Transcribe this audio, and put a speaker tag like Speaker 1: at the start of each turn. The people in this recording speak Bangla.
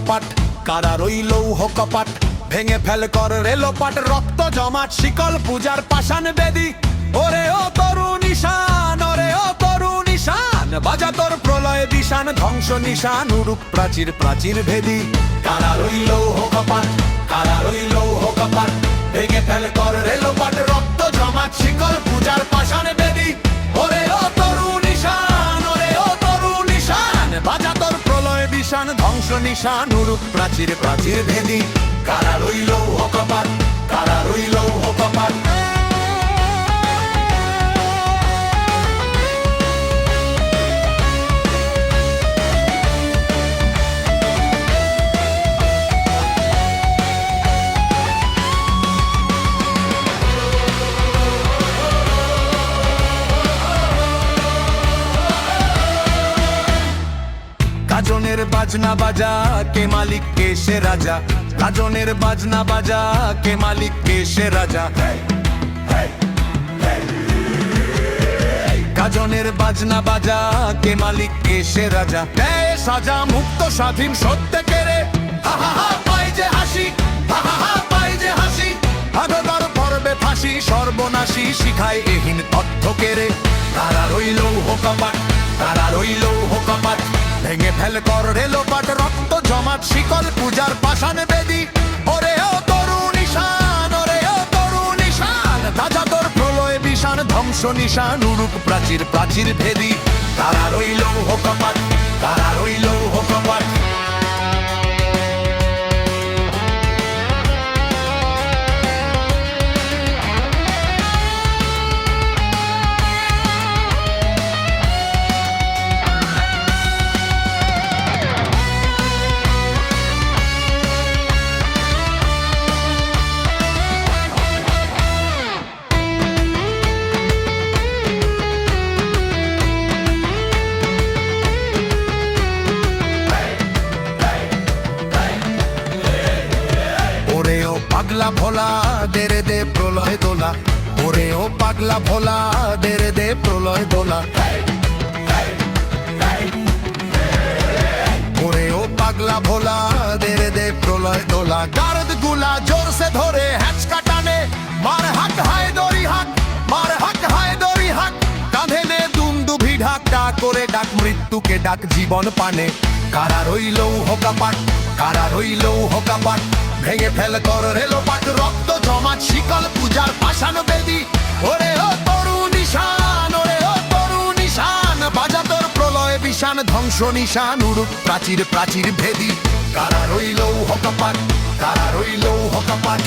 Speaker 1: কপাট, কারা রইল কপাট, ভেঙে ফেল কর রেলোপাট, রক্ত জমাট শিকল পূজার পাষাণ বেদি। ওরে ও তরুণ ঈশান, ওরে ও তরুণ ঈশান, বাজা তোর প্রলয় দিশান, ধ্বংস নিশান উড়ুক প্রাচীর প্রাচীর ভেদি। কারা রইল কপাট, কারা রইল কপাট, ভেঙে ফেল কর রেলোপাট, রক্ত জমাট শিকল পূজার পাষাণ বেদি। ওরে ও তরুণ ঈশান, ওরে ও তরুণ ঈশান, বাজা তোর প্রলয় দিশান, ধ্বংস নিশান উড়ুক প্রাচীর প্রাচীর ভেদি। কারা রইল কপাট, কারা রইল কপাট। গাজনের বাজনা বাজা, কে মালিক কে সে রাজা। গাজনের বাজনা বাজা, কে মালিক কে সে রাজা। গাজনের বাজনা বাজা, কে মালিক কে সে রাজা। ন্যায় সাজা মুক্ত স্বাধীন সত্যে কেড়ে, হা হা হা পাই যে হাসি, হা হা হা পাই যে হাসি। ভাগদার পর্বে ফাঁসি সর্বনাশী, শিখায় এহীন তথ্য কেড়ে। তারা রইল কপাট, তারা রইল কপাট, ভেঙে ফেল কর রেলোপাট, রক্ত জমাট শিকল পূজার পাষাণ বেদি। ওরে ও তরুণ ঈশান, ওরে ও তরুণ ঈশান, তাজা তোর প্রলয় বিশান, ধ্বংস নিশান উড়ুক প্রাচীর প্রাচীর ভেদি। তারা রইল কপাট, তারা রইল কপাট। পাগলা ভোলা দেরে দে প্রলয় দোলা, ওরে ও পাগলা ভোলা দেরে দে প্রলয় দোলা। ওরে ও পাগলা ভোলা দেরে দে প্রলয় দোলা। গার্দ গুলা জোর সে ধরে হ্যাচকা টানে, মার হাক হায় দড়ি হাক, মার হাক হায় দড়ি হাক। কাঁধে নে দুমদুভি ঢাক, ডাক করে ডাক মৃত্যুকে ডাক জীবন পানে। কারা রইল কপাট, কারা রইল কপাট, ভেঙে ফেল কর রেলোপাট, রক্ত জমাট শিকল পূজার পাষাণ বেদি। ওরে ও তরুণ ঈশান, ওরে ও তরুণ ঈশান, বাজা তোর প্রলয় বিশান, ধ্বংস নিশান উড়ুক প্রাচীর প্রাচীর ভেদি। কারা রইল কপাট, কারা রইল কপাট।